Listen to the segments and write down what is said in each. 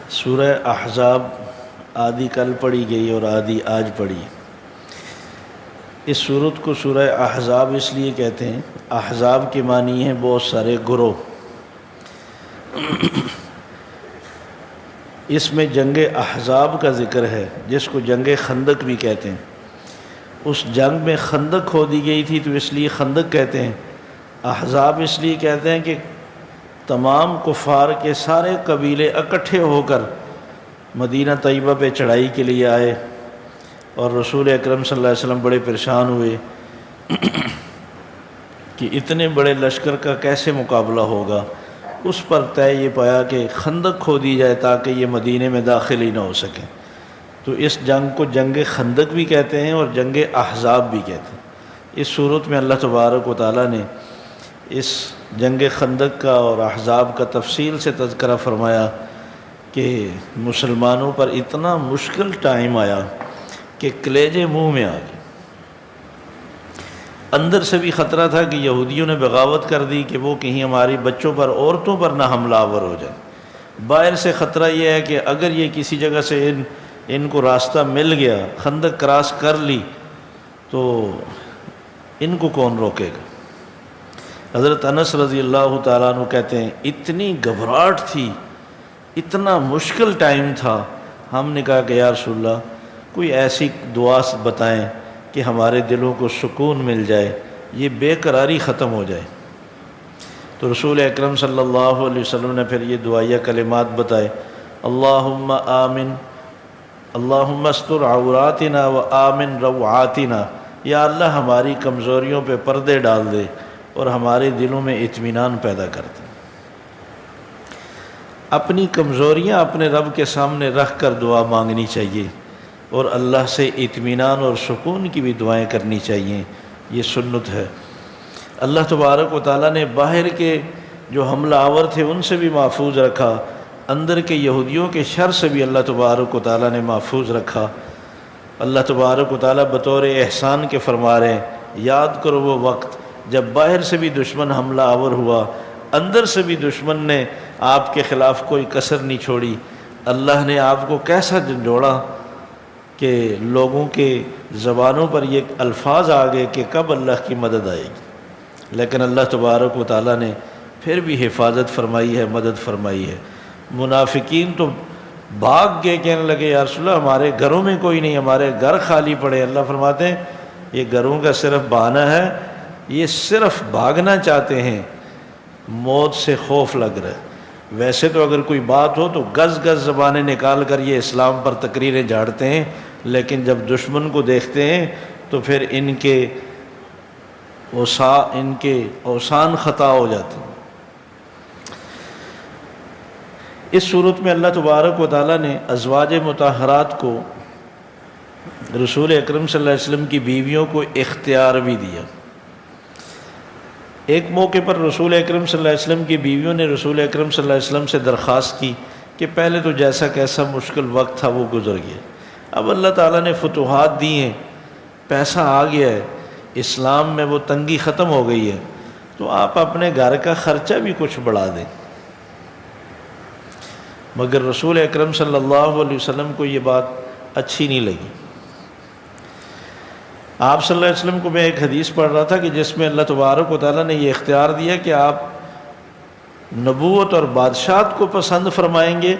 سورہ احزاب آدھی کل پڑھی گئی اور آدھی آج پڑھی۔ اس سورت کو سورہ احزاب اس لیے کہتے ہیں، احزاب کے معنی ہیں بہت سارے گروہ۔ اس میں جنگ احزاب کا ذکر ہے جس کو جنگ خندق بھی کہتے ہیں۔ اس جنگ میں خندق کھودی گئی تھی تو اس لیے خندق کہتے ہیں۔ احزاب اس لیے کہتے ہیں کہ تمام کفار کے سارے قبیلے اکٹھے ہو کر مدینہ طیبہ پہ چڑھائی کے لیے آئے، اور رسول اکرم صلی اللہ علیہ وسلم بڑے پریشان ہوئے کہ اتنے بڑے لشکر کا کیسے مقابلہ ہوگا۔ اس پر طے یہ پایا کہ خندق کھودی جائے تاکہ یہ مدینے میں داخل ہی نہ ہو سکیں۔ تو اس جنگ کو جنگ خندق بھی کہتے ہیں اور جنگ احزاب بھی کہتے ہیں۔ اس صورت میں اللہ تبارک و تعالیٰ نے اس جنگ خندق کا اور احزاب کا تفصیل سے تذکرہ فرمایا کہ مسلمانوں پر اتنا مشکل ٹائم آیا کہ کلیجے منہ میں آ گئے۔ اندر سے بھی خطرہ تھا کہ یہودیوں نے بغاوت کر دی کہ وہ کہیں ہماری بچوں پر عورتوں پر نہ حملہ آور ہو جائے۔ باہر سے خطرہ یہ ہے کہ اگر یہ کسی جگہ سے ان کو راستہ مل گیا، خندق کراس کر لی تو ان کو کون روکے گا۔ حضرت انس رضی اللہ تعالیٰ عنہ کہتے ہیں اتنی گھبراہٹ تھی، اتنا مشکل ٹائم تھا، ہم نے کہا کہ یا رسول اللہ کوئی ایسی دعا بتائیں کہ ہمارے دلوں کو سکون مل جائے، یہ بے قراری ختم ہو جائے۔ تو رسول اکرم صلی اللہ علیہ وسلم نے پھر یہ دعائیہ کلمات بتائے، اللہم آمن، اللہم استر عوراتنا و آمن روعاتنا، یا اللہ ہماری کمزوریوں پہ پردے ڈال دے اور ہمارے دلوں میں اطمینان پیدا کر دے۔ اپنی کمزوریاں اپنے رب کے سامنے رکھ کر دعا مانگنی چاہیے، اور اللہ سے اطمینان اور سکون کی بھی دعائیں کرنی چاہیے، یہ سنت ہے۔ اللہ تبارک و تعالیٰ نے باہر کے جو حملہ آور تھے ان سے بھی محفوظ رکھا، اندر کے یہودیوں کے شر سے بھی اللہ تبارک و تعالیٰ نے محفوظ رکھا۔ اللہ تبارک و تعالیٰ بطور احسان کے فرما رہے ہیں، یاد کرو وہ وقت جب باہر سے بھی دشمن حملہ آور ہوا، اندر سے بھی دشمن نے آپ کے خلاف کوئی کسر نہیں چھوڑی۔ اللہ نے آپ کو کیسا جھنجھوڑا کہ لوگوں کے زبانوں پر یہ الفاظ آ گئے کہ کب اللہ کی مدد آئے گی، لیکن اللہ تبارک و تعالیٰ نے پھر بھی حفاظت فرمائی ہے، مدد فرمائی ہے۔ منافقین تو بھاگ کے کہنے لگے یا رسول اللہ ہمارے گھروں میں کوئی نہیں، ہمارے گھر خالی پڑے۔ اللہ فرماتے ہیں یہ گھروں کا صرف بہانہ ہے، یہ صرف بھاگنا چاہتے ہیں، موت سے خوف لگ رہا ہے۔ ویسے تو اگر کوئی بات ہو تو گز گز زبانیں نکال کر یہ اسلام پر تقریریں جھاڑتے ہیں، لیکن جب دشمن کو دیکھتے ہیں تو پھر ان کے اوسان خطا ہو جاتے ہیں۔ اس صورت میں اللہ تبارک و تعالیٰ نے ازواج مطہرات کو، رسول اکرم صلی اللہ علیہ وسلم کی بیویوں کو اختیار بھی دیا۔ ایک موقع پر رسول اکرم صلی اللہ علیہ وسلم کی بیویوں نے رسول اکرم صلی اللہ علیہ وسلم سے درخواست کی کہ پہلے تو جیسا کیسا مشکل وقت تھا وہ گزر گیا، اب اللہ تعالیٰ نے فتوحات دی ہیں، پیسہ آ گیا ہے، اسلام میں وہ تنگی ختم ہو گئی ہے، تو آپ اپنے گھر کا خرچہ بھی کچھ بڑھا دیں۔ مگر رسول اکرم صلی اللہ علیہ وسلم کو یہ بات اچھی نہیں لگی۔ آپ صلی اللہ علیہ وسلم کو میں ایک حدیث پڑھ رہا تھا کہ جس میں اللہ تبارک و تعالیٰ نے یہ اختیار دیا کہ آپ نبوت اور بادشاہت کو پسند فرمائیں گے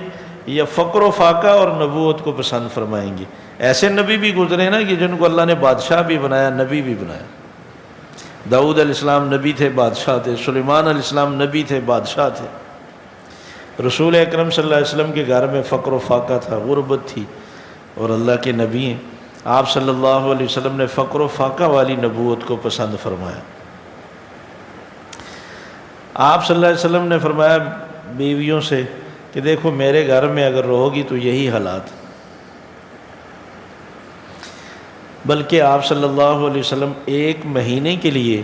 یا فقر و فاقہ اور نبوت کو پسند فرمائیں گے۔ ایسے نبی بھی گزرے نا کہ جن کو اللہ نے بادشاہ بھی بنایا، نبی بھی بنایا۔ داؤد علیہ السلام نبی تھے، بادشاہ تھے۔ سلیمان علیہ السلام نبی تھے، بادشاہ تھے۔ رسول اکرم صلی اللہ علیہ وسلم کے گھر میں فقر و فاقہ تھا، غربت تھی، اور اللہ کے نبی ہیں۔ آپ صلی اللہ علیہ وسلم نے فقر و فاقہ والی نبوت کو پسند فرمایا۔ آپ صلی اللہ علیہ وسلم نے فرمایا بیویوں سے کہ دیکھو میرے گھر میں اگر رہو گی تو یہی حالات، بلکہ آپ صلی اللہ علیہ وسلم ایک مہینے کے لیے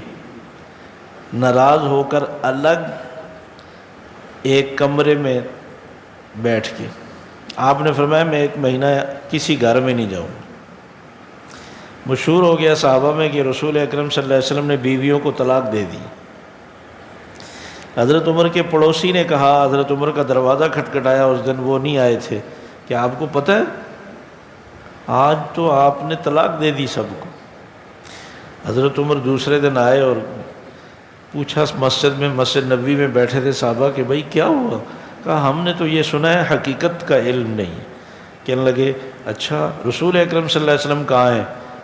ناراض ہو کر الگ ایک کمرے میں بیٹھ کے آپ نے فرمایا میں ایک مہینہ کسی گھر میں نہیں جاؤں۔ مشہور ہو گیا صحابہ میں کہ رسول اکرم صلی اللہ علیہ وسلم نے بیویوں کو طلاق دے دی، حضرت عمر کے پڑوسی نے کہا، حضرت عمر کا دروازہ کھٹکھٹایا، اس دن وہ نہیں آئے تھے، کہ آپ کو پتہ ہے آج تو آپ نے طلاق دے دی سب کو۔ حضرت عمر دوسرے دن آئے اور پوچھا، مسجد نبوی میں بیٹھے تھے صحابہ کہ بھائی کیا ہوا؟ کہا ہم نے تو یہ سنا ہے، حقیقت کا علم نہیں۔ کہنے لگے اچھا رسول اکرم صلی اللہ علیہ وسلم کہاں ہیں؟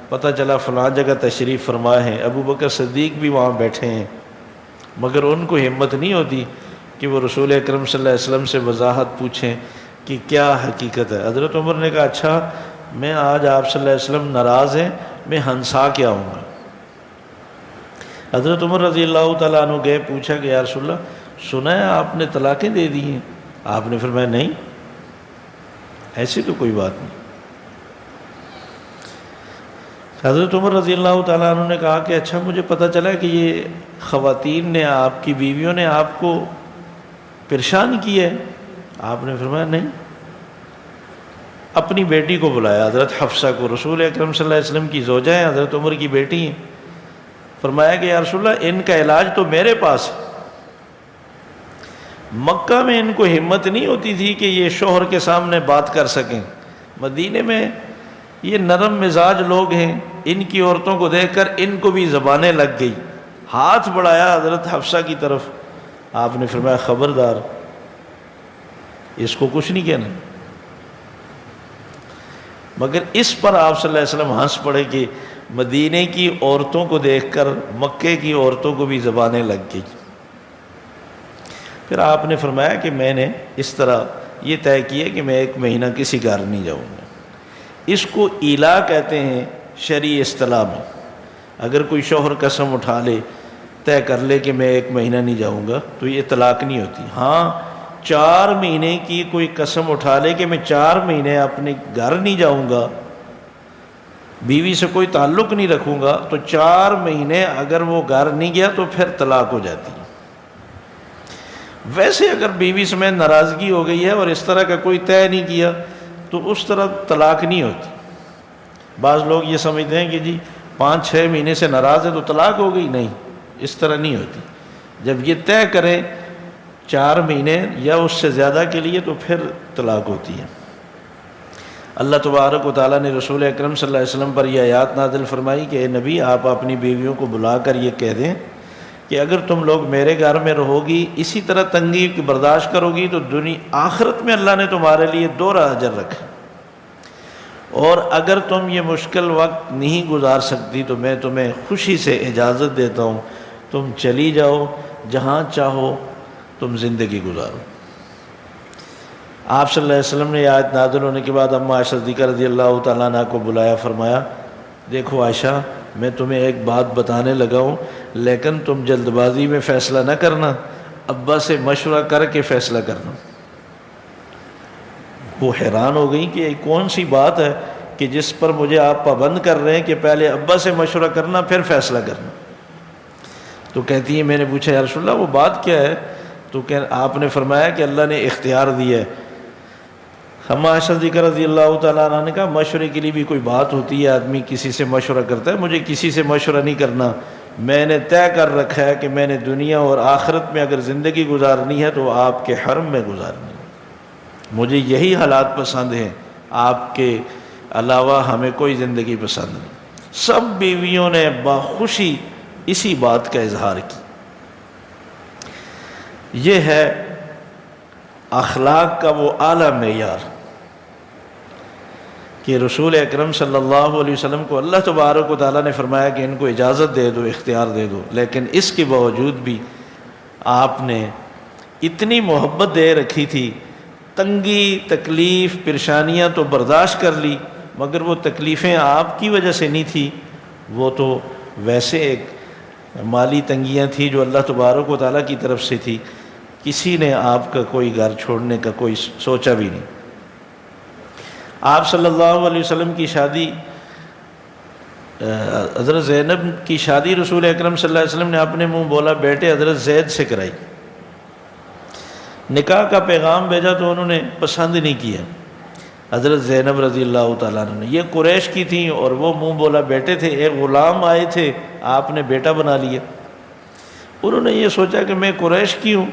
پتہ چلا فلاں جگہ تشریف فرما ہیں، ابو بکر صدیق بھی وہاں بیٹھے ہیں، مگر ان کو ہمت نہیں ہوتی کہ وہ رسول اکرم صلی اللہ علیہ وسلم سے وضاحت پوچھیں کہ کیا حقیقت ہے۔ حضرت عمر نے کہا اچھا میں آج آپ صلی اللہ علیہ وسلم ناراض ہیں، میں ہنسا کے آؤں گا۔ حضرت عمر رضی اللہ تعالیٰ عنہ گئے، پوچھا کہ یا رسول اللہ سنا ہے آپ نے طلاقیں دے دی ہیں؟ آپ نے فرمایا نہیں، ایسی تو کوئی بات نہیں۔ حضرت عمر رضی اللہ تعالیٰ عنہ نے کہا کہ اچھا مجھے پتہ چلا کہ یہ خواتین نے، آپ کی بیویوں نے آپ کو پریشان کیا ہے؟ آپ نے فرمایا نہیں۔ اپنی بیٹی کو بلایا، حضرت حفصہ کو، رسول اکرم صلی اللہ علیہ وسلم کی زوجہ ہیں، حضرت عمر کی بیٹی ہیں۔ فرمایا کہ یا رسول اللہ ان کا علاج تو میرے پاس ہے۔ مکہ میں ان کو ہمت نہیں ہوتی تھی کہ یہ شوہر کے سامنے بات کر سکیں، مدینے میں یہ نرم مزاج لوگ ہیں، ان کی عورتوں کو دیکھ کر ان کو بھی زبانیں لگ گئی۔ ہاتھ بڑھایا حضرت حفصہ کی طرف، آپ نے فرمایا خبردار اس کو کچھ نہیں کہنا۔ مگر اس پر آپ صلی اللہ علیہ وسلم ہنس پڑے کہ مدینے کی عورتوں کو دیکھ کر مکے کی عورتوں کو بھی زبانیں لگ گئی۔ پھر آپ نے فرمایا کہ میں نے اس طرح یہ طے کیا کہ میں 1 مہینہ کسی گھر نہیں جاؤں گا۔ اس کو ایلا کہتے ہیں شرعی اصطلاح میں۔ اگر کوئی شوہر قسم اٹھا لے، طے کر لے کہ میں 1 مہینہ نہیں جاؤں گا، تو یہ طلاق نہیں ہوتی۔ ہاں 4 مہینے کی کوئی قسم اٹھا لے کہ میں 4 مہینے اپنے گھر نہیں جاؤں گا، بیوی سے کوئی تعلق نہیں رکھوں گا، تو 4 مہینے اگر وہ گھر نہیں گیا تو پھر طلاق ہو جاتی ہے۔ ویسے اگر بیوی سمیت ناراضگی ہو گئی ہے اور اس طرح کا کوئی طے نہیں کیا تو اس طرح طلاق نہیں ہوتی۔ بعض لوگ یہ سمجھتے ہیں کہ جی 5-6 مہینے سے ناراض ہے تو طلاق ہو گئی، نہیں، اس طرح نہیں ہوتی۔ جب یہ طے کریں 4 مہینے یا اس سے زیادہ کے لیے تو پھر طلاق ہوتی ہے۔ اللہ تبارک و تعالیٰ نے رسول اکرم صلی اللہ علیہ وسلم پر یہ آیات نازل فرمائی کہ اے نبی آپ اپنی بیویوں کو بلا کر یہ کہہ دیں کہ اگر تم لوگ میرے گھر میں رہو گی، اسی طرح تنگی کی برداشت کرو گی، تو آخرت میں اللہ نے تمہارے لیے 2 اجر رکھے، اور اگر تم یہ مشکل وقت نہیں گزار سکتی تو میں تمہیں خوشی سے اجازت دیتا ہوں، تم چلی جاؤ جہاں چاہو تم زندگی گزارو۔ آپ صلی اللہ علیہ وسلم نے یہ آیت نازل ہونے کے بعد اماں عائشہ صدیقہ رضی اللہ تعالیٰ عنہ کو بلایا، فرمایا دیکھو عائشہ میں تمہیں ایک بات بتانے لگا ہوں، لیکن تم جلد بازی میں فیصلہ نہ کرنا، ابا سے مشورہ کر کے فیصلہ کرنا۔ وہ حیران ہو گئی کہ یہ کون سی بات ہے کہ جس پر مجھے آپ پابند کر رہے ہیں کہ پہلے ابا سے مشورہ کرنا پھر فیصلہ کرنا۔ تو کہتی ہے میں نے پوچھا یا رسول اللہ وہ بات کیا ہے؟ تو آپ نے فرمایا کہ اللہ نے اختیار دیا ہے۔ اماں عائشہ صدیقہ رضی اللہ تعالیٰ عنہ نے کہا مشورے کے لیے بھی کوئی بات ہوتی ہے، آدمی کسی سے مشورہ کرتا ہے، مجھے کسی سے مشورہ نہیں کرنا، میں نے طے کر رکھا ہے کہ میں نے دنیا اور آخرت میں اگر زندگی گزارنی ہے تو آپ کے حرم میں گزارنی ہے، مجھے یہی حالات پسند ہیں، آپ کے علاوہ ہمیں کوئی زندگی پسند نہیں۔ سب بیویوں نے بخوشی اسی بات کا اظہار کی۔ یہ ہے اخلاق کا وہ اعلیٰ معیار کہ رسول اکرم صلی اللہ علیہ وسلم کو اللہ تبارک و تعالیٰ نے فرمایا کہ ان کو اجازت دے دو، اختیار دے دو، لیکن اس کے باوجود بھی آپ نے اتنی محبت دے رکھی تھی، تنگی تکلیف پریشانیاں تو برداشت کر لی، مگر وہ تکلیفیں آپ کی وجہ سے نہیں تھی، وہ تو ویسے ایک مالی تنگیاں تھیں جو اللہ تبارک و تعالیٰ کی طرف سے تھی، کسی نے آپ کا کوئی گھر چھوڑنے کا کوئی سوچا بھی نہیں۔ آپ صلی اللہ علیہ وسلم کی شادی، حضرت زینب کی شادی رسول اکرم صلی اللہ علیہ وسلم نے اپنے منہ بولا بیٹے حضرت زید سے کرائی، نکاح کا پیغام بھیجا تو انہوں نے پسند نہیں کیا، حضرت زینب رضی اللہ تعالیٰ عنہ نے، یہ قریش کی تھیں اور وہ منہ بولا بیٹے تھے، ایک غلام آئے تھے آپ نے بیٹا بنا لیا۔ انہوں نے یہ سوچا کہ میں قریش کی ہوں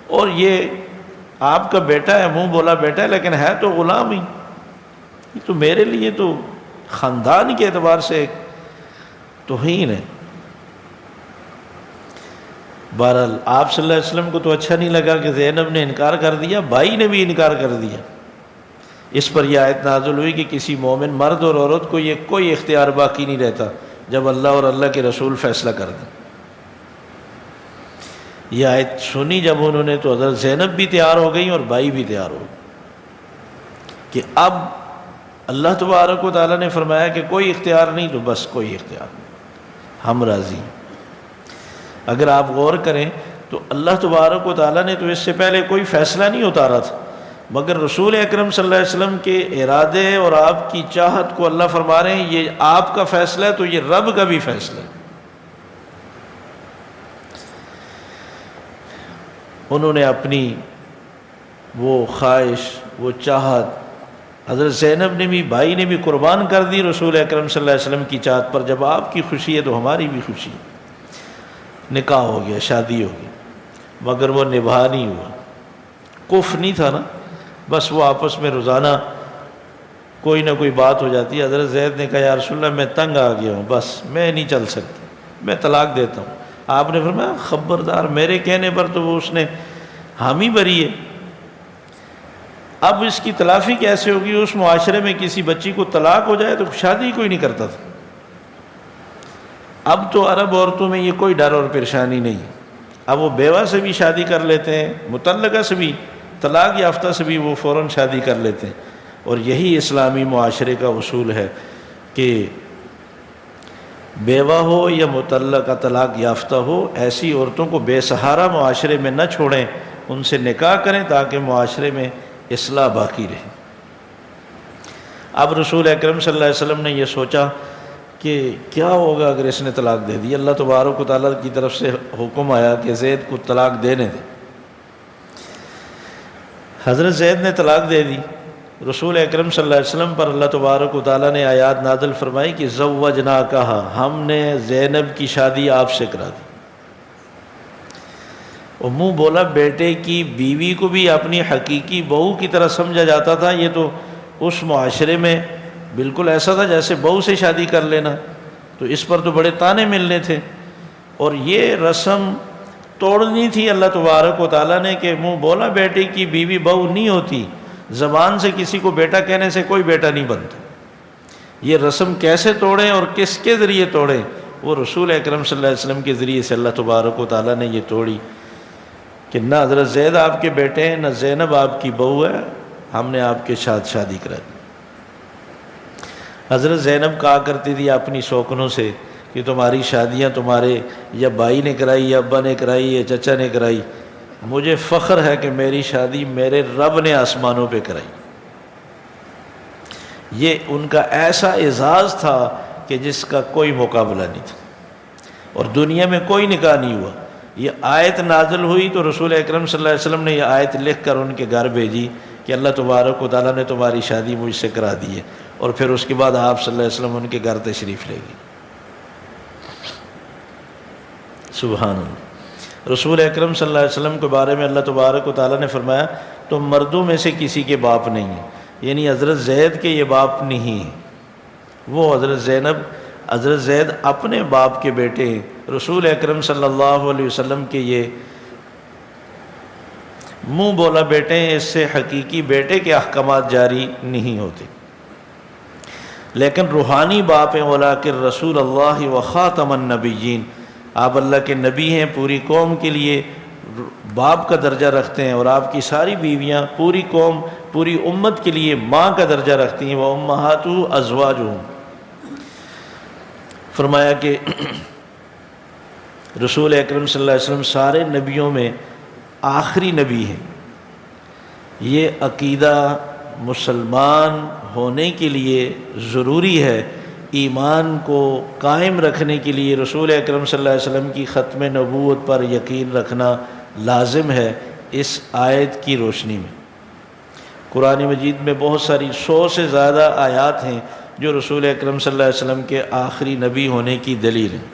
اور یہ آپ کا بیٹا ہے، منہ بولا بیٹا ہے، لیکن ہے تو غلام ہی، یہ تو میرے لیے تو خاندان کے اعتبار سے ایک توہین ہے۔ بہرحال آپ صلی اللہ علیہ وسلم کو تو اچھا نہیں لگا کہ زینب نے انکار کر دیا، بھائی نے بھی انکار کر دیا۔ اس پر یہ آیت نازل ہوئی کہ کسی مومن مرد اور عورت کو یہ کوئی اختیار باقی نہیں رہتا جب اللہ اور اللہ کے رسول فیصلہ کر دیں۔ یہ آیت سنی جب انہوں نے تو حضرت زینب بھی تیار ہو گئی اور بھائی بھی تیار ہو گئے کہ اب اللہ تبارک و تعالیٰ نے فرمایا کہ کوئی اختیار نہیں، تو بس کوئی اختیار نہیں، ہم راضی ہیں۔ اگر آپ غور کریں تو اللہ تبارک و تعالیٰ نے تو اس سے پہلے کوئی فیصلہ نہیں اتارا تھا، مگر رسول اکرم صلی اللہ علیہ وسلم کے ارادے اور آپ کی چاہت کو اللہ فرما رہے ہیں یہ آپ کا فیصلہ ہے تو یہ رب کا بھی فیصلہ ہے۔ انہوں نے اپنی وہ خواہش، وہ چاہت، حضرت زینب نے بھی، بھائی نے بھی قربان کر دی رسول اکرم صلی اللہ علیہ وسلم کی چاہت پر۔ جب آپ کی خوشی ہے تو ہماری بھی خوشی ہے۔ نکاح ہو گیا، شادی ہو گئی، مگر وہ نبھا نہیں ہوا، کف نہیں تھا نا، بس وہ آپس میں روزانہ کوئی نہ کوئی بات ہو جاتی ہے۔ حضرت زید نے کہا یا رسول اللہ میں تنگ آ گیا ہوں، بس میں نہیں چل سکتی، میں طلاق دیتا ہوں۔ آپ نے فرمایا خبردار، میرے کہنے پر تو وہ اس نے حامی بھری ہے۔ اب اس کی تلافی کیسے ہوگی؟ اس معاشرے میں کسی بچی کو طلاق ہو جائے تو شادی ہی کوئی نہیں کرتا تھا۔ اب تو عرب عورتوں میں یہ کوئی ڈر اور پریشانی نہیں، اب وہ بیوہ سے بھی شادی کر لیتے ہیں، مطلقہ سے بھی، طلاق یافتہ سے بھی وہ فوراً شادی کر لیتے ہیں۔ اور یہی اسلامی معاشرے کا اصول ہے کہ بیوہ ہو یا مطلقہ طلاق یافتہ ہو، ایسی عورتوں کو بے سہارا معاشرے میں نہ چھوڑیں، ان سے نکاح کریں تاکہ معاشرے میں اصلاح باقی رہے۔ اب رسول اکرم صلی اللہ علیہ وسلم نے یہ سوچا کہ کیا ہوگا اگر اس نے طلاق دے دی۔ اللہ تبارک و تعالیٰ کی طرف سے حکم آیا کہ زید کو طلاق دینے دے۔ حضرت زید نے طلاق دے دی۔ رسول اکرم صلی اللہ علیہ وسلم پر اللہ تبارک و تعالیٰ نے آیات نازل فرمائی کہ زوجناکہا، ہم نے زینب کی شادی آپ سے کرا دی۔ اور منہ بولا بیٹے کی بیوی کو بھی اپنی حقیقی بہو کی طرح سمجھا جاتا تھا۔ یہ تو اس معاشرے میں بالکل ایسا تھا جیسے بہو سے شادی کر لینا، تو اس پر تو بڑے طعنے ملنے تھے۔ اور یہ رسم توڑنی تھی اللہ تبارک و تعالیٰ نے کہ منہ بولا بیٹے کی بیوی بہو نہیں ہوتی، زبان سے کسی کو بیٹا کہنے سے کوئی بیٹا نہیں بنتا۔ یہ رسم کیسے توڑیں اور کس کے ذریعے توڑیں؟ وہ رسول اکرم صلی اللہ علیہ وسلم کے ذریعے سے اللہ تبارک و تعالیٰ نے یہ توڑی کہ نہ حضرت زید آپ کے بیٹے ہیں، نہ زینب آپ کی بہو ہے، ہم نے آپ کے ساتھ شادی کرا دی۔ حضرت زینب کہا کرتی تھی اپنی سوکنوں سے کہ تمہاری شادیاں تمہارے یا بھائی نے کرائی یا ابا نے کرائی یا چچا نے کرائی، مجھے فخر ہے کہ میری شادی میرے رب نے آسمانوں پہ کرائی۔ یہ ان کا ایسا اعزاز تھا کہ جس کا کوئی مقابلہ نہیں تھا، اور دنیا میں کوئی نکاح نہیں ہوا۔ یہ آیت نازل ہوئی تو رسول اکرم صلی اللہ علیہ وسلم نے یہ آیت لکھ کر ان کے گھر بھیجی کہ اللہ تبارک و تعالیٰ نے تمہاری شادی مجھ سے کرا دی ہے، اور پھر اس کے بعد آپ صلی اللہ علیہ وسلم ان کے گھر تشریف لے گئے۔ سبحان اللہ۔ رسول اکرم صلی اللہ علیہ وسلم کے بارے میں اللہ تبارک و تعالیٰ نے فرمایا تم مردوں میں سے کسی کے باپ نہیں ہیں، یعنی حضرت زید کے یہ باپ نہیں ہیں، وہ حضرت زید اپنے باپ کے بیٹے ہیں۔ رسول اکرم صلی اللہ علیہ وسلم کے یہ منہ بولا بیٹے ہیں، اس سے حقیقی بیٹے کے احکامات جاری نہیں ہوتے، لیکن روحانی باپ ہیں۔ وَلَٰكِن رسول اللہ وخاتم النبیین، آپ اللہ کے نبی ہیں، پوری قوم کے لیے باپ کا درجہ رکھتے ہیں، اور آپ کی ساری بیویاں پوری قوم، پوری امت کے لیے ماں کا درجہ رکھتی ہیں۔ وَأُمَّهَاتُهُ أَزْوَاجُهُمْ، فرمایا کہ رسول اکرم صلی اللہ علیہ وسلم سارے نبیوں میں آخری نبی ہیں۔ یہ عقیدہ مسلمان ہونے کے لیے ضروری ہے، ایمان کو قائم رکھنے کے لیے رسول اکرم صلی اللہ علیہ وسلم کی ختم نبوت پر یقین رکھنا لازم ہے۔ اس آیت کی روشنی میں قرآن مجید میں بہت ساری 100 سے زیادہ آیات ہیں جو رسول اکرم صلی اللہ علیہ وسلم کے آخری نبی ہونے کی دلیل ہیں۔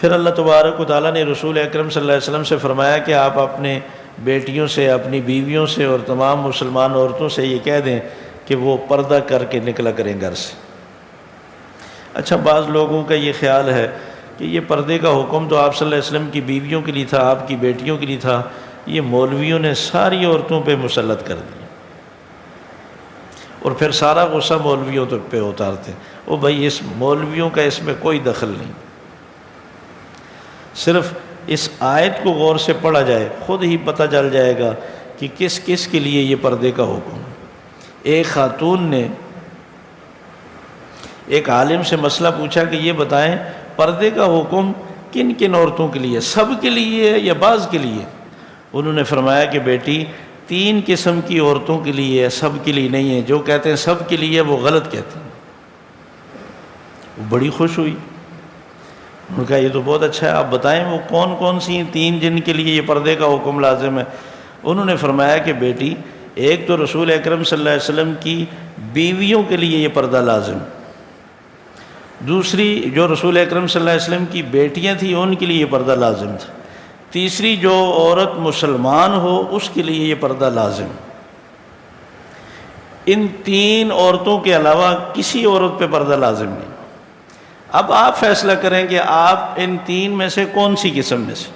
پھر اللہ تبارک و تعالیٰ نے رسول اکرم صلی اللہ علیہ وسلم سے فرمایا کہ آپ اپنے بیٹیوں سے، اپنی بیویوں سے اور تمام مسلمان عورتوں سے یہ کہہ دیں کہ وہ پردہ کر کے نکلا کریں گھر سے۔ اچھا، بعض لوگوں کا یہ خیال ہے کہ یہ پردے کا حکم تو آپ صلی اللہ علیہ وسلم کی بیویوں کے لیے تھا، آپ کی بیٹیوں کے لیے تھا، یہ مولویوں نے ساری عورتوں پہ مسلط کر دیا اور پھر سارا غصہ مولویوں پہ اتارتے۔ او بھائی، اس مولویوں کا اس میں کوئی دخل نہیں، صرف اس آیت کو غور سے پڑھا جائے خود ہی پتہ چل جائے گا کہ کس کس کے لیے یہ پردے کا حکم ہے۔ ایک خاتون نے ایک عالم سے مسئلہ پوچھا کہ یہ بتائیں پردے کا حکم کن کن عورتوں کے لیے، سب کے لیے ہے یا بعض کے لیے؟ انہوں نے فرمایا کہ بیٹی، 3 قسم کی عورتوں کے لیے ہے، سب کے لیے نہیں ہے۔ جو کہتے ہیں سب کے لیے وہ غلط کہتے ہیں۔ وہ بڑی خوش ہوئی، انہوں نے کہا یہ تو بہت اچھا ہے، آپ بتائیں وہ کون کون سی ہیں 3 جن کے لیے یہ پردے کا حکم لازم ہے؟ انہوں نے فرمایا کہ بیٹی، ایک تو رسول اکرم صلی اللہ علیہ وسلم کی بیویوں کے لیے یہ پردہ لازم، دوسری جو رسول اکرم صلی اللہ علیہ وسلم کی بیٹیاں تھیں ان کے لیے یہ پردہ لازم تھا، تیسری جو عورت مسلمان ہو اس کے لیے یہ پردہ لازم۔ ان 3 عورتوں کے علاوہ کسی عورت پہ پردہ لازم نہیں۔ اب آپ فیصلہ کریں کہ آپ ان 3 میں سے کون سی قسم میں سے۔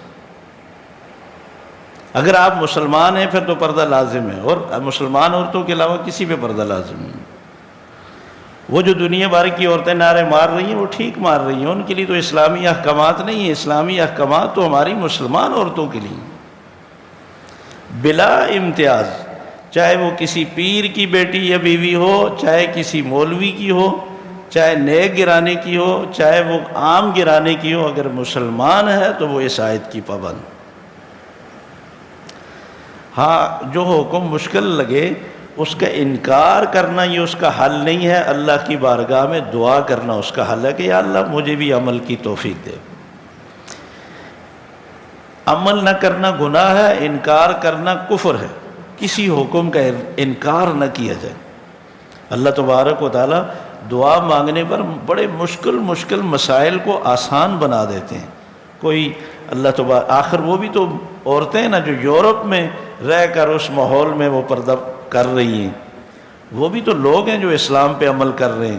اگر آپ مسلمان ہیں پھر تو پردہ لازم ہے، اور مسلمان عورتوں کے علاوہ کسی پہ پردہ لازم نہیں۔ وہ جو دنیا بھر کی عورتیں نعرے مار رہی ہیں وہ ٹھیک مار رہی ہیں، ان کے لیے تو اسلامی احکامات نہیں ہیں، اسلامی احکامات تو ہماری مسلمان عورتوں کے لیے بلا امتیاز، چاہے وہ کسی پیر کی بیٹی یا بیوی ہو، چاہے کسی مولوی کی ہو، چاہے نیک گرانے کی ہو، چاہے وہ عام گرانے کی ہو، اگر مسلمان ہے تو وہ اس آیت کی پابند۔ ہاں، جو حکم مشکل لگے اس کا انکار کرنا یہ اس کا حل نہیں ہے، اللہ کی بارگاہ میں دعا کرنا اس کا حل ہے کہ یا اللہ مجھے بھی عمل کی توفیق دے۔ عمل نہ کرنا گناہ ہے، انکار کرنا کفر ہے، کسی حکم کا انکار نہ کیا جائے۔ اللہ تبارک و تعالیٰ دعا مانگنے پر بڑے مشکل مسائل کو آسان بنا دیتے ہیں۔ کوئی اللہ تبارک، آخر وہ بھی تو عورتیں ہیں نا جو یورپ میں رہ کر اس ماحول میں وہ پردہ کر رہی ہیں، وہ بھی تو لوگ ہیں جو اسلام پہ عمل کر رہے ہیں۔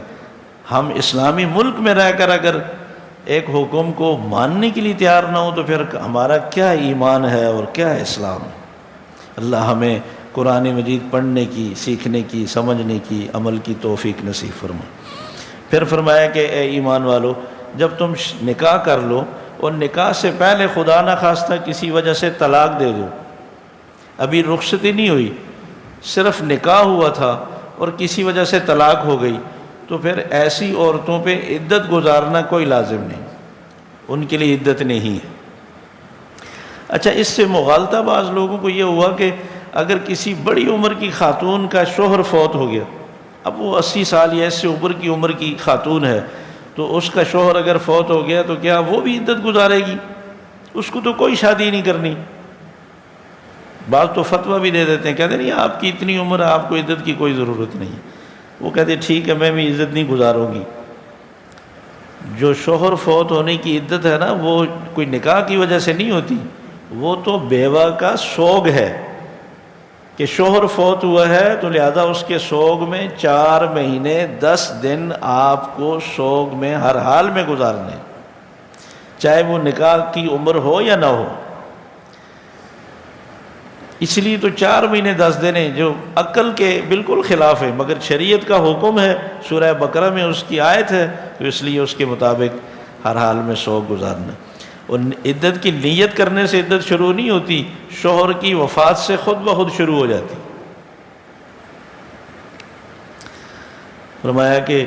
ہم اسلامی ملک میں رہ کر اگر ایک حکم کو ماننے کے لیے تیار نہ ہو تو پھر ہمارا کیا ایمان ہے اور کیا اسلام ہے۔ اللہ ہمیں قرآن مجید پڑھنے کی، سیکھنے کی، سمجھنے کی، عمل کی توفیق نصیب فرمائے۔ پھر فرمایا کہ اے ایمان والو، جب تم نکاح کر لو اور نکاح سے پہلے خدا نہ خواستہ کسی وجہ سے طلاق دے دو، ابھی رخصتی نہیں ہوئی، صرف نکاح ہوا تھا اور کسی وجہ سے طلاق ہو گئی، تو پھر ایسی عورتوں پہ عدت گزارنا کوئی لازم نہیں، ان کے لیے عدت نہیں ہے۔ اچھا، اس سے مغالطہ بعض لوگوں کو یہ ہوا کہ اگر کسی بڑی عمر کی خاتون کا شوہر فوت ہو گیا، اب وہ 80 سال یا اس سے اوپر کی عمر کی خاتون ہے، تو اس کا شوہر اگر فوت ہو گیا تو کیا وہ بھی عدت گزارے گی؟ اس کو تو کوئی شادی نہیں کرنی۔ بعض تو فتویٰ بھی دے دیتے ہیں، کہتے ہیں نہیں آپ کی اتنی عمر ہے، آپ کو عدت کی کوئی ضرورت نہیں۔ وہ کہتے ہیں ٹھیک ہے، میں بھی عدت نہیں گزاروں گی۔ جو شوہر فوت ہونے کی عدت ہے نا، وہ کوئی نکاح کی وجہ سے نہیں ہوتی، وہ تو بیوہ کا سوگ ہے کہ شوہر فوت ہوا ہے تو لہذا اس کے سوگ میں 4 مہینے 10 دن آپ کو سوگ میں ہر حال میں گزارنے، چاہے وہ نکاح کی عمر ہو یا نہ ہو۔ اس لیے تو 4 مہینے 10 دن ہیں، جو عقل کے بالکل خلاف ہے، مگر شریعت کا حکم ہے، سورہ بقرہ میں اس کی آیت ہے، تو اس لیے اس کے مطابق ہر حال میں سوگ گزارنا۔ اور عدت کی نیت کرنے سے عدت شروع نہیں ہوتی، شوہر کی وفات سے خود بخود شروع ہو جاتی۔ فرمایا کہ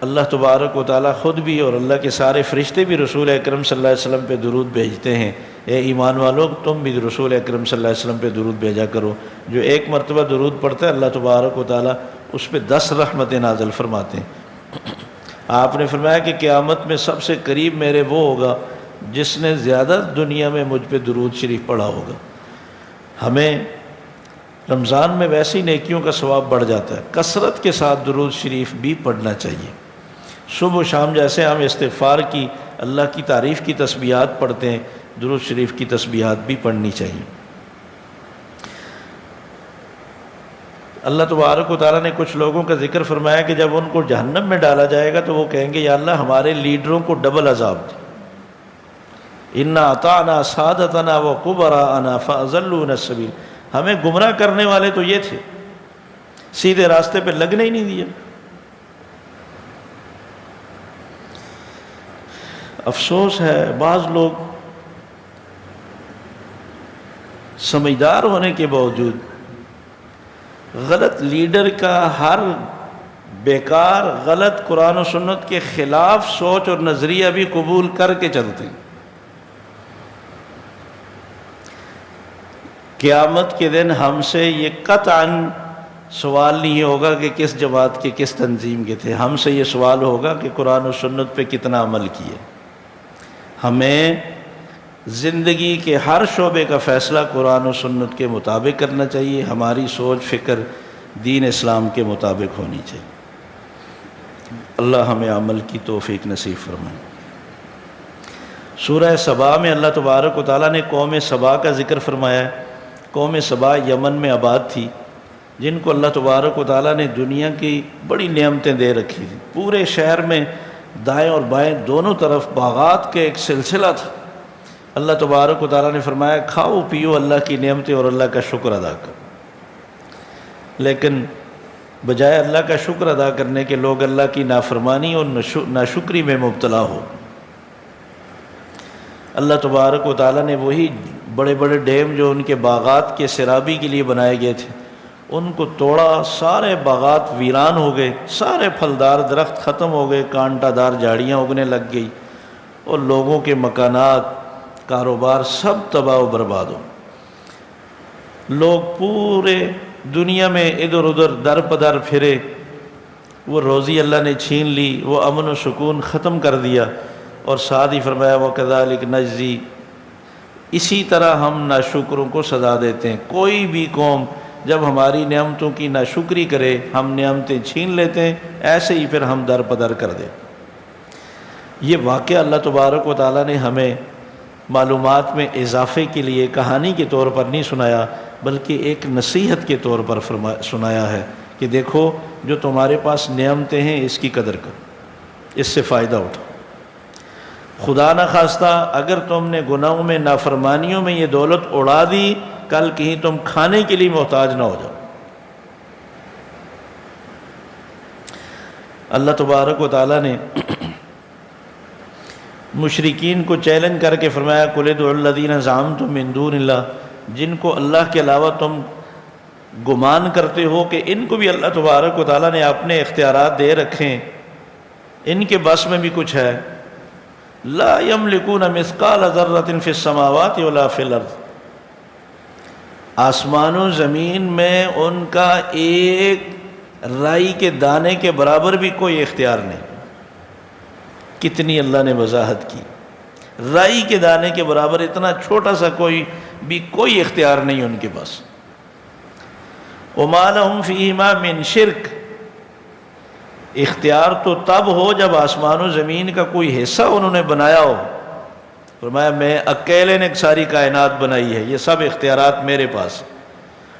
اللہ تبارک و تعالیٰ خود بھی اور اللہ کے سارے فرشتے بھی رسول اکرم صلی اللہ علیہ وسلم پہ درود بھیجتے ہیں۔ اے ایمان والو، تم بھی رسول اکرم صلی اللہ علیہ وسلم پہ درود بھیجا کرو۔ جو ایک مرتبہ درود پڑھتا ہے اللہ تبارک و تعالیٰ اس پہ 10 رحمتیں نازل فرماتے ہیں۔ آپ نے فرمایا کہ قیامت میں سب سے قریب میرے وہ ہوگا جس نے زیادہ دنیا میں مجھ پہ درود شریف پڑھا ہوگا۔ ہمیں رمضان میں ویسی نیکیوں کا ثواب بڑھ جاتا ہے، کثرت کے ساتھ درود شریف بھی پڑھنا چاہیے۔ صبح و شام جیسے ہم استغفار کی اللہ کی تعریف کی تسبیحات پڑھتے ہیں، درود شریف کی تسبیحات بھی پڑھنی چاہیے۔ اللہ تبارک و تعالیٰ نے کچھ لوگوں کا ذکر فرمایا کہ جب ان کو جہنم میں ڈالا جائے گا تو وہ کہیں گے یا اللہ ہمارے لیڈروں کو ڈبل عذاب دے، انا اطعنا سادتنا وکبراءنا فاضلونا السبیل، ہمیں گمراہ کرنے والے تو یہ تھے، سیدھے راستے پہ لگنے ہی نہیں دیا۔ افسوس ہے بعض لوگ سمجھدار ہونے کے باوجود غلط لیڈر کا ہر بیکار غلط قرآن و سنت کے خلاف سوچ اور نظریہ بھی قبول کر کے چلتے ہیں۔ قیامت کے دن ہم سے یہ قطعاً سوال نہیں ہوگا کہ کس جماعت کے کس تنظیم کے تھے، ہم سے یہ سوال ہوگا کہ قرآن و سنت پہ کتنا عمل کیے۔ ہمیں زندگی کے ہر شعبے کا فیصلہ قرآن و سنت کے مطابق کرنا چاہیے، ہماری سوچ فکر دین اسلام کے مطابق ہونی چاہیے۔ اللہ ہمیں عمل کی توفیق نصیب فرمائے۔ سورہ سبا میں اللہ تبارک و تعالیٰ نے قوم سبا کا ذکر فرمایا ہے۔ قوم سبا یمن میں آباد تھی، جن کو اللہ تبارک و تعالیٰ نے دنیا کی بڑی نعمتیں دے رکھی تھیں۔ پورے شہر میں دائیں اور بائیں دونوں طرف باغات کے ایک سلسلہ تھا۔ اللہ تبارک و تعالیٰ نے فرمایا کھاؤ پیو اللہ کی نعمتیں اور اللہ کا شکر ادا کرو، لیکن بجائے اللہ کا شکر ادا کرنے کے لوگ اللہ کی نافرمانی اور ناشکری میں مبتلا ہو۔ اللہ تبارک و تعالیٰ نے وہی بڑے بڑے ڈیم جو ان کے باغات کے سیرابی کے لیے بنائے گئے تھے ان کو توڑا، سارے باغات ویران ہو گئے، سارے پھلدار درخت ختم ہو گئے، کانٹا دار جھاڑیاں اگنے لگ گئی اور لوگوں کے مکانات کاروبار سب تباہ و برباد ہو۔ لوگ پورے دنیا میں ادھر ادھر در پدر پھرے، وہ روزی اللہ نے چھین لی، وہ امن و سکون ختم کر دیا، اور ساتھ ہی فرمایا وَكَذَلِكَ نَجْزِي، اسی طرح ہم ناشکروں کو سزا دیتے ہیں۔ کوئی بھی قوم جب ہماری نعمتوں کی ناشکری کرے، ہم نعمتیں چھین لیتے ہیں، ایسے ہی پھر ہم در پدر کر دیں۔ یہ واقعہ اللہ تبارک و تعالیٰ نے ہمیں معلومات میں اضافے کے لیے کہانی کے طور پر نہیں سنایا، بلکہ ایک نصیحت کے طور پر سنایا ہے کہ دیکھو جو تمہارے پاس نعمتیں ہیں اس کی قدر کرو، اس سے فائدہ اٹھاؤ۔ خدا نہ خواستہ اگر تم نے گناہوں میں نافرمانیوں میں یہ دولت اڑا دی، کل کہیں تم کھانے کے لیے محتاج نہ ہو جاؤ۔ اللہ تبارک و تعالیٰ نے مشرکین کو چیلنج کر کے فرمایا قُلِ ادْعُوا الَّذِينَ زَعَمْتُم مِّن دُونِ اللَّهِ، جن کو اللہ کے علاوہ تم گمان کرتے ہو کہ ان کو بھی اللہ تبارک و تعالیٰ نے اپنے اختیارات دے رکھے ہیں، ان کے بس میں بھی کچھ ہے، لا یملکون مثقال ذرۃ فی السماوات ولا فی الارض، آسمان و زمین میں ان کا ایک رائی کے دانے کے برابر بھی کوئی اختیار نہیں۔ کتنی اللہ نے وضاحت کی، رائی کے دانے کے برابر اتنا چھوٹا سا کوئی اختیار نہیں ان کے پاس۔ وما لہم فیہما من شرک، اختیار تو تب ہو جب آسمان و زمین کا کوئی حصہ انہوں نے بنایا ہو۔ فرمایا میں اکیلے نے ساری کائنات بنائی ہے، یہ سب اختیارات میرے پاس۔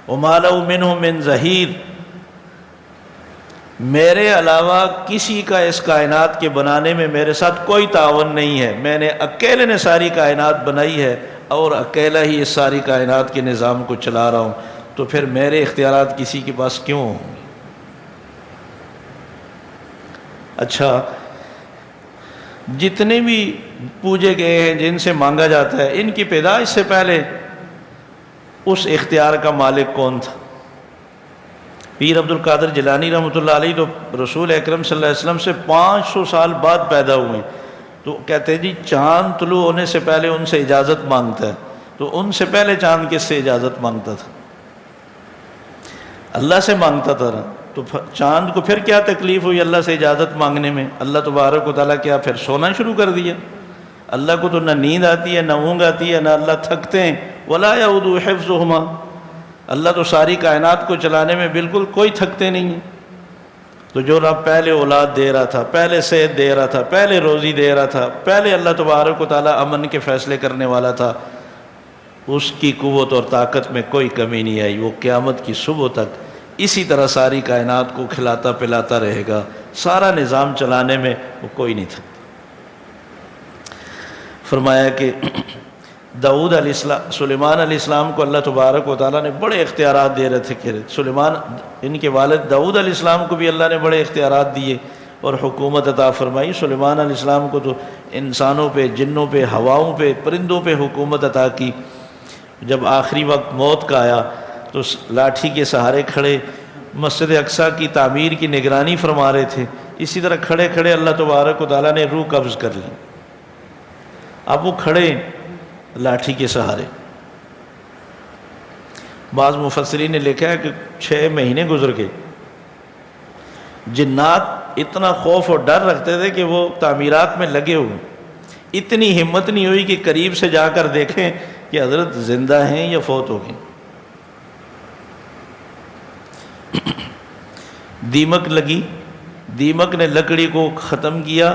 وما لہ منہم من ظہیر، میرے علاوہ کسی کا اس کائنات کے بنانے میں میرے ساتھ کوئی تعاون نہیں ہے، میں نے اکیلے نے ساری کائنات بنائی ہے اور اکیلا ہی اس ساری کائنات کے نظام کو چلا رہا ہوں، تو پھر میرے اختیارات کسی کے پاس کیوں ہوں؟ اچھا، جتنے بھی پوجے گئے ہیں جن سے مانگا جاتا ہے، ان کی پیدائش سے پہلے اس اختیار کا مالک کون تھا؟ پیر عبد القادر جیلانی رحمۃ اللہ علیہ تو رسول اکرم صلی اللہ علیہ وسلم سے 500 سال بعد پیدا ہوئے، تو کہتے ہیں جی چاند طلوع ہونے سے پہلے ان سے اجازت مانگتا ہے، تو ان سے پہلے چاند کس سے اجازت مانگتا تھا؟ اللہ سے مانگتا تھا نا، تو چاند کو پھر کیا تکلیف ہوئی اللہ سے اجازت مانگنے میں؟ اللہ تبارک و تعالیٰ کیا پھر سونا شروع کر دیا؟ اللہ کو تو نہ نیند آتی ہے، نہ اونگ آتی ہے، نہ اللہ تھکتے ہیں۔ ولا یعود حفظہما، اللہ تو ساری کائنات کو چلانے میں بالکل کوئی تھکتے نہیں ہیں۔ تو جو رب پہلے اولاد دے رہا تھا، پہلے صحت دے رہا تھا، پہلے روزی دے رہا تھا، پہلے اللہ تبارک و تعالیٰ امن کے فیصلے کرنے والا تھا، اس کی قوت اور طاقت میں کوئی کمی نہیں آئی۔ وہ قیامت کی صبح تک اسی طرح ساری کائنات کو کھلاتا پلاتا رہے گا، سارا نظام چلانے میں وہ کوئی نہیں تھا۔ فرمایا کہ داؤد علیہ السلام، سلیمان علیہ السلام کو اللہ تبارک و تعالیٰ نے بڑے اختیارات دے رہے تھے کہ سلیمان، ان کے والد داؤد علیہ السلام کو بھی اللہ نے بڑے اختیارات دیے اور حکومت عطا فرمائی۔ سلیمان علیہ السلام کو تو انسانوں پہ، جنوں پہ، ہواؤں پہ، پرندوں پہ حکومت عطا کی۔ جب آخری وقت موت کا آیا تو لاٹھی کے سہارے کھڑے مسجد اقصیٰ کی تعمیر کی نگرانی فرما رہے تھے، اسی طرح کھڑے کھڑے اللہ تبارک و تعالیٰ نے روح قبض کر لی۔ اب وہ کھڑے لاٹھی کے سہارے۔ بعض مفسرین نے لکھا ہے کہ 6 مہینے گزر گئے، جنات اتنا خوف اور ڈر رکھتے تھے کہ وہ تعمیرات میں لگے ہوئے، اتنی ہمت نہیں ہوئی کہ قریب سے جا کر دیکھیں کہ حضرت زندہ ہیں یا فوت ہو گئے۔ دیمک لگی، دیمک نے لکڑی کو ختم کیا،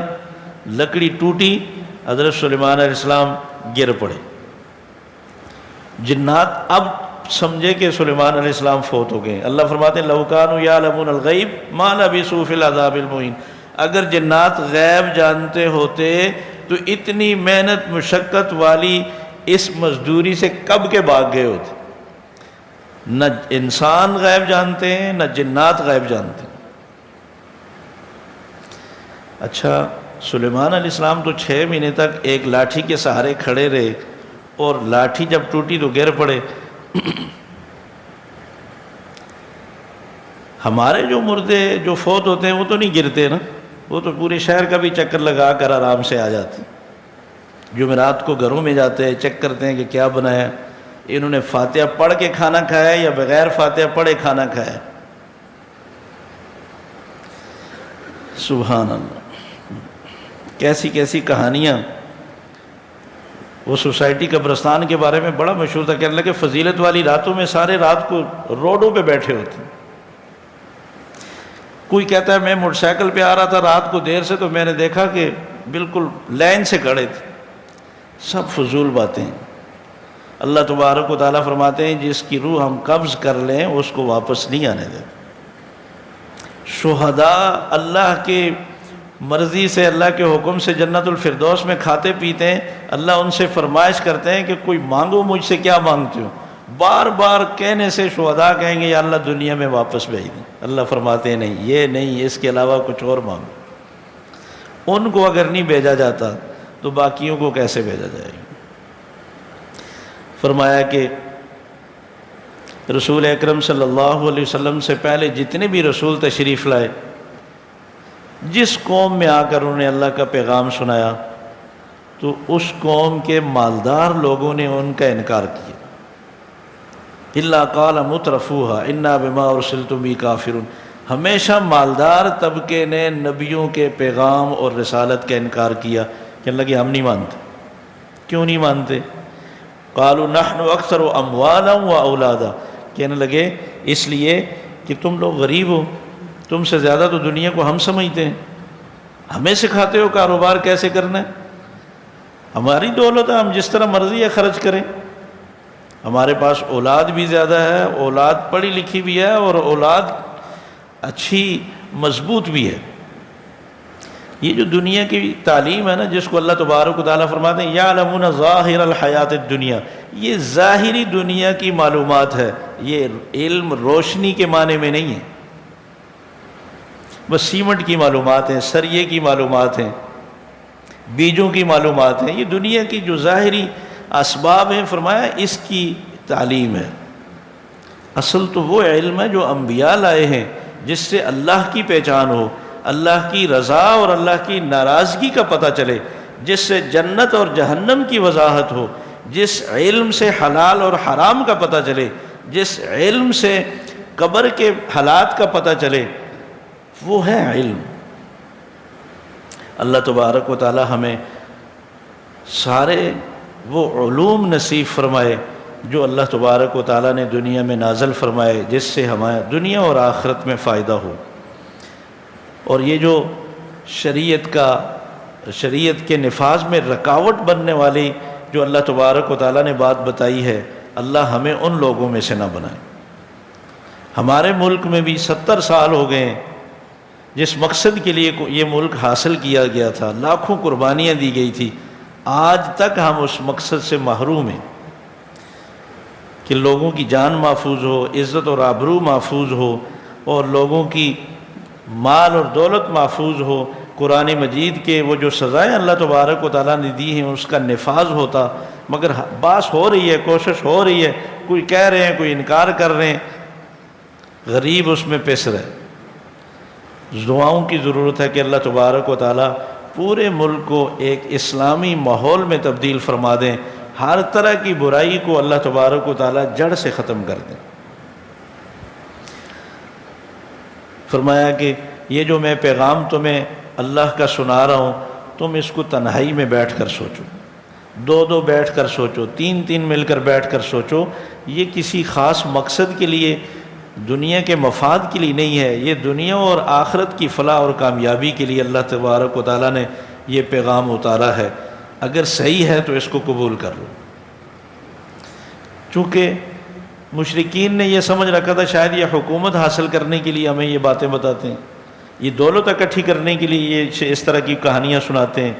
لکڑی ٹوٹی، حضرت سلیمان علیہ السلام گر پڑے۔ جنات اب سمجھے کہ سلیمان علیہ السلام فوت ہو گئے۔ اللہ فرماتے ہیں لَوْ كَانُوا يَعْلَمُونَ الْغَيْبَ مَا لَبِثُوا فِي الْعَذَابِ الْمُهِينِ، اگر جنات غیب جانتے ہوتے تو اتنی محنت مشقت والی اس مزدوری سے کب کے بھاگ گئے ہوتے۔ نہ انسان غیب جانتے ہیں، نہ جنات غیب جانتے ہیں۔ اچھا، سلیمان علیہ السلام تو 6 مہینے تک ایک لاٹھی کے سہارے کھڑے رہے اور لاٹھی جب ٹوٹی تو گر پڑے۔ ہمارے جو مردے جو فوت ہوتے ہیں وہ تو نہیں گرتے نا، وہ تو پورے شہر کا بھی چکر لگا کر آرام سے آ جاتے ہیں۔ جمعرات کو گھروں میں جاتے ہیں، چیک کرتے ہیں کہ کیا بنایا، انہوں نے فاتحہ پڑھ کے کھانا کھایا یا بغیر فاتحہ پڑھے کھانا کھایا۔ سبحان اللہ، کیسی کیسی کہانیاں۔ وہ سوسائٹی قبرستان کے بارے میں بڑا مشہور تھا کہ اللہ کے فضیلت والی راتوں میں سارے رات کو روڈوں پہ بیٹھے ہوتے ہیں۔ کوئی کہتا ہے میں موٹر سائیکل پہ آ رہا تھا رات کو دیر سے تو میں نے دیکھا کہ بالکل لائن سے کھڑے تھے۔ سب فضول باتیں ہیں۔ اللہ تبارک و تعالیٰ فرماتے ہیں جس کی روح ہم قبض کر لیں اس کو واپس نہیں آنے دیں۔ شہداء اللہ کے مرضی سے، اللہ کے حکم سے جنت الفردوس میں کھاتے پیتے ہیں۔ اللہ ان سے فرمائش کرتے ہیں کہ کوئی مانگو مجھ سے، کیا مانگتے ہو؟ بار بار کہنے سے شہداء کہیں گے یا اللہ دنیا میں واپس بھیج دیں۔ اللہ فرماتے ہیں نہیں، یہ نہیں، اس کے علاوہ کچھ اور مانگو۔ ان کو اگر نہیں بھیجا جاتا تو باقیوں کو کیسے بھیجا جائے گا؟ فرمایا کہ رسول اکرم صلی اللہ علیہ وسلم سے پہلے جتنے بھی رسول تشریف لائے، جس قوم میں آ کر انہوں نے اللہ کا پیغام سنایا تو اس قوم کے مالدار لوگوں نے ان کا انکار کیا۔ الا قال مترفوها انا بما ارسلتم به کافرون، ہمیشہ مالدار طبقے نے نبیوں کے پیغام اور رسالت کا انکار کیا کہ اللہ کہ ہم نہیں مانتے۔ کیوں نہیں مانتے؟ قالوا نحن اکثر اموالا و اولادا، کہنے لگے اس لیے کہ تم لوگ غریب ہو، تم سے زیادہ تو دنیا کو ہم سمجھتے ہیں، ہمیں سکھاتے ہو کاروبار کیسے کرنا ہے، ہماری دولت ہے ہم جس طرح مرضی ہے خرچ کریں، ہمارے پاس اولاد بھی زیادہ ہے، اولاد پڑھی لکھی بھی ہے اور اولاد اچھی مضبوط بھی ہے۔ یہ جو دنیا کی تعلیم ہے نا، جس کو اللہ تبارک و تعالیٰ فرماتے ہیں یعلمون ظاہر الحیات الدنیا، یہ ظاہری دنیا کی معلومات ہے، یہ علم روشنی کے معنی میں نہیں ہے۔ بس سیمنٹ کی معلومات ہیں، سریے کی معلومات ہیں، بیجوں کی معلومات ہیں، یہ دنیا کی جو ظاہری اسباب ہیں، فرمایا اس کی تعلیم ہے۔ اصل تو وہ علم ہے جو انبیاء لائے ہیں، جس سے اللہ کی پہچان ہو، اللہ کی رضا اور اللہ کی ناراضگی کا پتہ چلے، جس سے جنت اور جہنم کی وضاحت ہو، جس علم سے حلال اور حرام کا پتہ چلے، جس علم سے قبر کے حالات کا پتہ چلے، وہ ہے علم۔ اللہ تبارک و تعالی ہمیں سارے وہ علوم نصیب فرمائے جو اللہ تبارک و تعالی نے دنیا میں نازل فرمائے، جس سے ہمارے دنیا اور آخرت میں فائدہ ہو۔ اور یہ جو شریعت کے نفاذ میں رکاوٹ بننے والی جو اللہ تبارک و تعالیٰ نے بات بتائی ہے، اللہ ہمیں ان لوگوں میں سے نہ بنائے۔ ہمارے ملک میں بھی 70 سال ہو گئے ہیں، جس مقصد کے لیے یہ ملک حاصل کیا گیا تھا، لاکھوں قربانیاں دی گئی تھی، آج تک ہم اس مقصد سے محروم ہیں کہ لوگوں کی جان محفوظ ہو، عزت اور آبرو محفوظ ہو، اور لوگوں کی مال اور دولت محفوظ ہو، قرآن مجید کے وہ جو سزائیں اللہ تبارک و تعالیٰ نے دی ہیں اس کا نفاذ ہوتا۔ مگر باس ہو رہی ہے، کوشش ہو رہی ہے، کوئی کہہ رہے ہیں، کوئی انکار کر رہے ہیں، غریب اس میں پس رہے۔ دعاؤں کی ضرورت ہے کہ اللہ تبارک و تعالیٰ پورے ملک کو ایک اسلامی ماحول میں تبدیل فرما دیں، ہر طرح کی برائی کو اللہ تبارک و تعالیٰ جڑ سے ختم کر دیں۔ فرمایا کہ یہ جو میں پیغام تمہیں اللہ کا سنا رہا ہوں، تم اس کو تنہائی میں بیٹھ کر سوچو، دو بیٹھ کر سوچو، تین مل کر بیٹھ کر سوچو۔ یہ کسی خاص مقصد کے لیے، دنیا کے مفاد کے لیے نہیں ہے، یہ دنیا اور آخرت کی فلاح اور کامیابی کے لیے اللہ تبارک و تعالیٰ نے یہ پیغام اتارا ہے۔ اگر صحیح ہے تو اس کو قبول کر لو۔ چونکہ مشرکین نے یہ سمجھ رکھا تھا شاید یہ حکومت حاصل کرنے کے لیے ہمیں یہ باتیں بتاتے ہیں، یہ دولت اکٹھی کرنے کے لیے یہ اس طرح کی کہانیاں سناتے ہیں،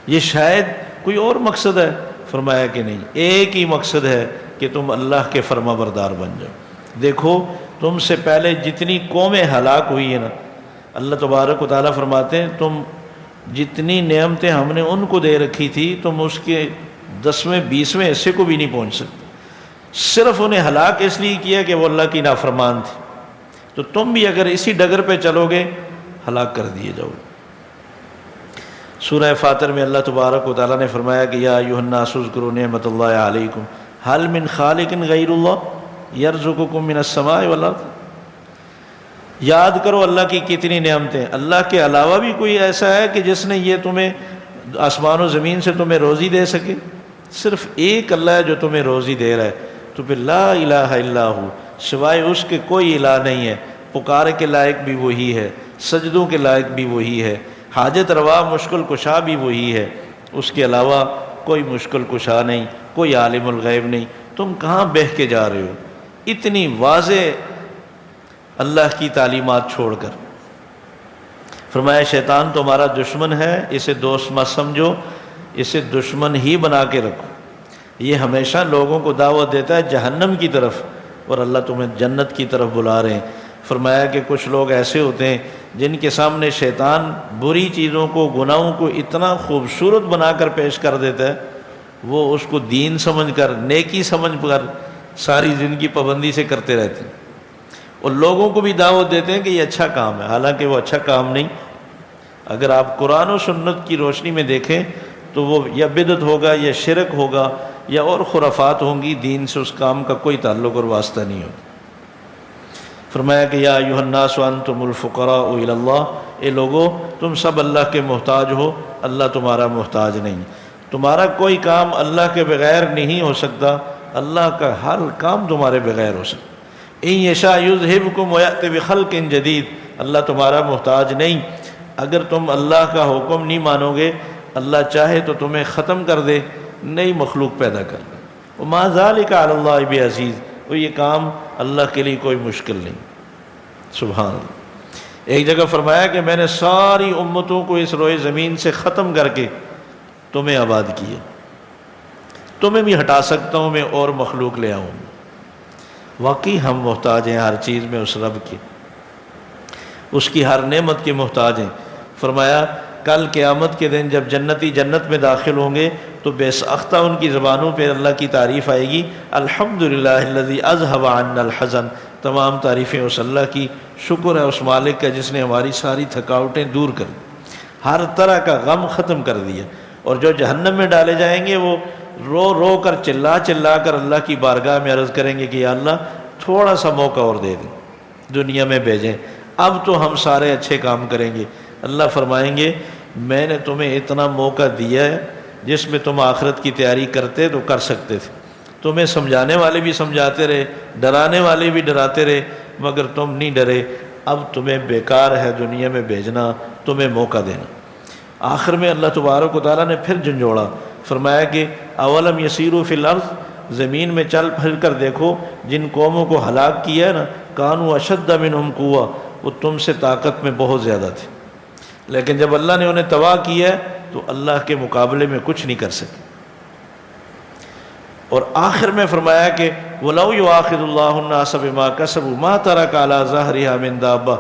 یہ شاید کوئی اور مقصد ہے۔ فرمایا کہ نہیں، ایک ہی مقصد ہے کہ تم اللہ کے فرما بردار بن جاؤ۔ دیکھو تم سے پہلے جتنی قومیں ہلاک ہوئی ہیں نا، اللہ تبارک و تعالیٰ فرماتے ہیں تم جتنی نعمتیں ہم نے ان کو دے رکھی تھی تم اس کے 10ویں 20ویں حصے کو بھی نہیں پہنچ سکتے، صرف انہیں ہلاک اس لیے کیا کہ وہ اللہ کی نافرمان تھی۔ تو تم بھی اگر اسی ڈگر پہ چلو گے ہلاک کر دیے جاؤ گے۔ سورہ فاطر میں اللہ تبارک و تعالیٰ نے فرمایا کہ یا ایھا الناس اذکروا نعمت اللہ علیکم ھل من خالق غیر اللہ یرزقکم من السماء والارض۔ یاد کرو اللہ کی کتنی نعمتیں، اللہ کے علاوہ بھی کوئی ایسا ہے کہ جس نے یہ تمہیں آسمان و زمین سے تمہیں روزی دے سکے؟ صرف ایک اللہ ہے جو تمہیں روزی دے رہا ہے۔ تو پھر لا الہ الا ہو، سوائے اس کے کوئی الہ نہیں ہے، پکار کے لائق بھی وہی ہے، سجدوں کے لائق بھی وہی ہے، حاجت روا مشکل کشا بھی وہی ہے، اس کے علاوہ کوئی مشکل کشا نہیں، کوئی عالم الغیب نہیں۔ تم کہاں بہہ کے جا رہے ہو اتنی واضح اللہ کی تعلیمات چھوڑ کر؟ فرمایا شیطان تمہارا دشمن ہے، اسے دوست مت سمجھو، اسے دشمن ہی بنا کے رکھو۔ یہ ہمیشہ لوگوں کو دعوت دیتا ہے جہنم کی طرف، اور اللہ تمہیں جنت کی طرف بلا رہے ہیں۔ فرمایا کہ کچھ لوگ ایسے ہوتے ہیں جن کے سامنے شیطان بری چیزوں کو، گناہوں کو اتنا خوبصورت بنا کر پیش کر دیتا ہے، وہ اس کو دین سمجھ کر، نیکی سمجھ کر ساری زندگی پابندی سے کرتے رہتے ہیں، اور لوگوں کو بھی دعوت دیتے ہیں کہ یہ اچھا کام ہے، حالانکہ وہ اچھا کام نہیں۔ اگر آپ قرآن و سنت کی روشنی میں دیکھیں تو وہ یا بدعت ہوگا یا شرک ہوگا یا اور خرافات ہوں گی، دین سے اس کام کا کوئی تعلق اور واسطہ نہیں ہوگا۔ فرمایا کہ یا ایھا الناس انتم الفقراء الی اللہ، اے لوگو تم سب اللہ کے محتاج ہو، اللہ تمہارا محتاج نہیں۔ تمہارا کوئی کام اللہ کے بغیر نہیں ہو سکتا، اللہ کا ہر کام تمہارے بغیر ہو سکتا۔ ان یشاء یذھبکم ویأتی بخلق جدید، اللہ تمہارا محتاج نہیں۔ اگر تم اللہ کا حکم نہیں مانو گے، اللہ چاہے تو تمہیں ختم کر دے، نئی مخلوق پیدا کر دے۔ وما ذلک علی اللہ بعزیز، اور یہ کام اللہ کے لیے کوئی مشکل نہیں۔ سبحان اللہ۔ ایک جگہ فرمایا کہ میں نے ساری امتوں کو اس روئے زمین سے ختم کر کے تمہیں آباد کیا، تمہیں بھی ہٹا سکتا ہوں میں اور مخلوق لے آؤں۔ واقعی ہم محتاج ہیں ہر چیز میں اس رب کی، اس کی ہر نعمت کے محتاج ہیں۔ فرمایا کل قیامت کے دن جب جنتی جنت میں داخل ہوں گے تو بے ساختہ ان کی زبانوں پہ اللہ کی تعریف آئے گی، الحمدللہ الذی اذھب عنا الحزن، تمام تعریفیں اس اللہ کی، شکر ہے اس مالک کا جس نے ہماری ساری تھکاوٹیں دور کر دی، ہر طرح کا غم ختم کر دیا۔ اور جو جہنم میں ڈالے جائیں گے وہ رو رو کر چلا کر اللہ کی بارگاہ میں عرض کریں گے کہ یا اللہ تھوڑا سا موقع اور دے دیں، دنیا میں بھیجیں، اب تو ہم سارے اچھے کام کریں گے۔ اللہ فرمائیں گے میں نے تمہیں اتنا موقع دیا ہے جس میں تم آخرت کی تیاری کرتے تو کر سکتے تھے، تمہیں سمجھانے والے بھی سمجھاتے رہے، ڈرانے والے بھی ڈراتے رہے، مگر تم نہیں ڈرے، اب تمہیں بیکار ہے دنیا میں بھیجنا، تمہیں موقع دینا۔ آخر میں اللہ تبارک و تعالیٰ نے پھر جھنجھوڑا، فرمایا کہ اولم یسیروا فی الارض، زمین میں چل پھر کر دیکھو جن قوموں کو ہلاک کیا ہے نا، کانوا اشد منہم قوہ، وہ تم سے طاقت میں بہت زیادہ تھے، لیکن جب اللہ نے انہیں تباہ کیا ہے تو اللہ کے مقابلے میں کچھ نہیں کر سکے۔ اور آخر میں فرمایا کہ وَلَوْ يُؤَاخِذُ اللَّهُ النَّاسَ بِمَا كَسَبُوا مَا تَرَكَ عَلَى ظَهْرِهَا مِن دَابَّةٍ،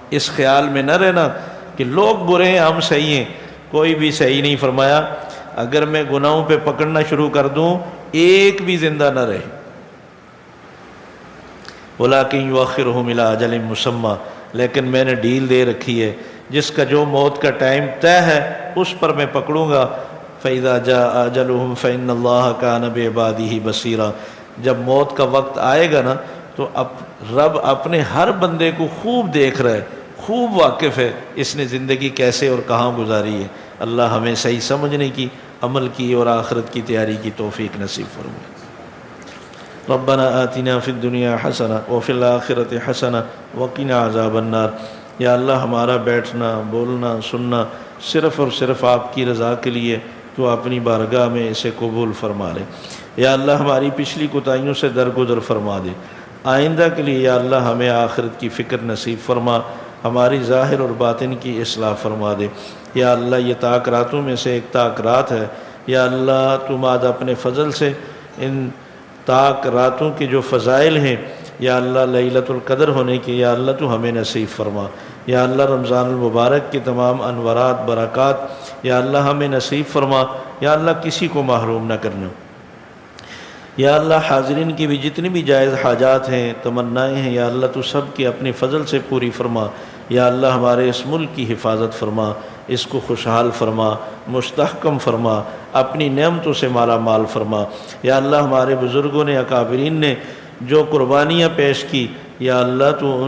اس خیال میں نہ رہنا کہ لوگ برے ہیں ہم صحیح ہیں، کوئی بھی صحیح نہیں۔ فرمایا اگر میں گناہوں پہ پکڑنا شروع کر دوں ایک بھی زندہ نہ رہے، وَلَٰكِن يُؤَخِّرُهُمْ إِلَىٰ أَجَلٍ مُّسَمًّى، لیکن میں نے ڈیل دے رکھی ہے، جس کا جو موت کا ٹائم طے ہے اس پر میں پکڑوں گا۔ فَإِذَا جَاءَ أَجَلُهُمْ فَإِنَّ اللَّهَ كَانَ بِعِبَادِهِ بَصِيرًا، جب موت کا وقت آئے گا نا تو رب اپنے ہر بندے کو خوب دیکھ رہا ہے، خوب واقف ہے اس نے زندگی کیسے اور کہاں گزاری ہے۔ اللہ ہمیں صحیح سمجھنے کی، عمل کی اور آخرت کی تیاری کی توفیق نصیب فرمائے۔ ربنا آتنا فی الدنیا حسنہ وفی الآخرۃ حسنہ وقنا عذاب النار۔ یا اللہ ہمارا بیٹھنا، بولنا، سننا صرف اور صرف آپ کی رضا کے لیے، تو اپنی بارگاہ میں اسے قبول فرما لے۔ یا اللہ ہماری پچھلی کوتاہیوں سے درگزر فرما دے۔ آئندہ کے لیے یا اللہ ہمیں آخرت کی فکر نصیب فرما، ہماری ظاہر اور باطن کی اصلاح فرما دے۔ یا اللہ یہ طاق راتوں میں سے ایک طاق رات ہے، یا اللہ تم آج اپنے فضل سے ان طاق راتوں کے جو فضائل ہیں، یا اللہ لیلۃ القدر ہونے کے، یا اللہ تو ہمیں نصیب فرما۔ یا اللہ رمضان المبارک کے تمام انوارات برکات یا اللہ ہمیں نصیب فرما، یا اللہ کسی کو محروم نہ کرنا۔ یا اللہ حاضرین کی بھی جتنی بھی جائز حاجات ہیں، تمنائیں ہیں، یا اللہ تو سب کی اپنی فضل سے پوری فرما۔ یا اللہ ہمارے اس ملک کی حفاظت فرما، اس کو خوشحال فرما، مستحکم فرما، اپنی نعمتوں سے مالا مال فرما۔ یا اللہ ہمارے بزرگوں نے، اکابرین نے جو قربانیاں پیش کی، یا اللہ تو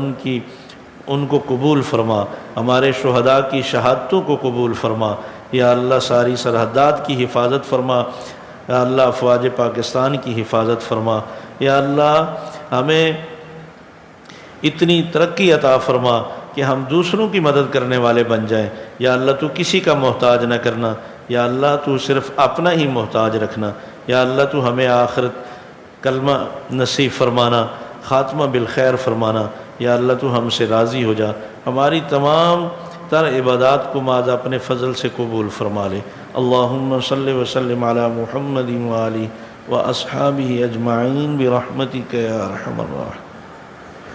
ان کو قبول فرما، ہمارے شہداء کی شہادتوں کو قبول فرما۔ یا اللہ ساری سرحدات کی حفاظت فرما، یا اللہ افواج پاکستان کی حفاظت فرما۔ یا اللہ ہمیں اتنی ترقی عطا فرما کہ ہم دوسروں کی مدد کرنے والے بن جائیں۔ یا اللہ تو کسی کا محتاج نہ کرنا، یا اللہ تو صرف اپنا ہی محتاج رکھنا۔ یا اللہ تو ہمیں آخرت کلمہ نصیب فرمانا، خاتمہ بالخیر فرمانا۔ یا اللہ تو ہم سے راضی ہو جا، ہماری تمام تر عبادات کو ماذا اپنے فضل سے قبول فرما لے۔ اللہم صلی وسلم علی محمد و آلہ و اصحابہ اجمعین برحمتک یا ارحم الراحمین۔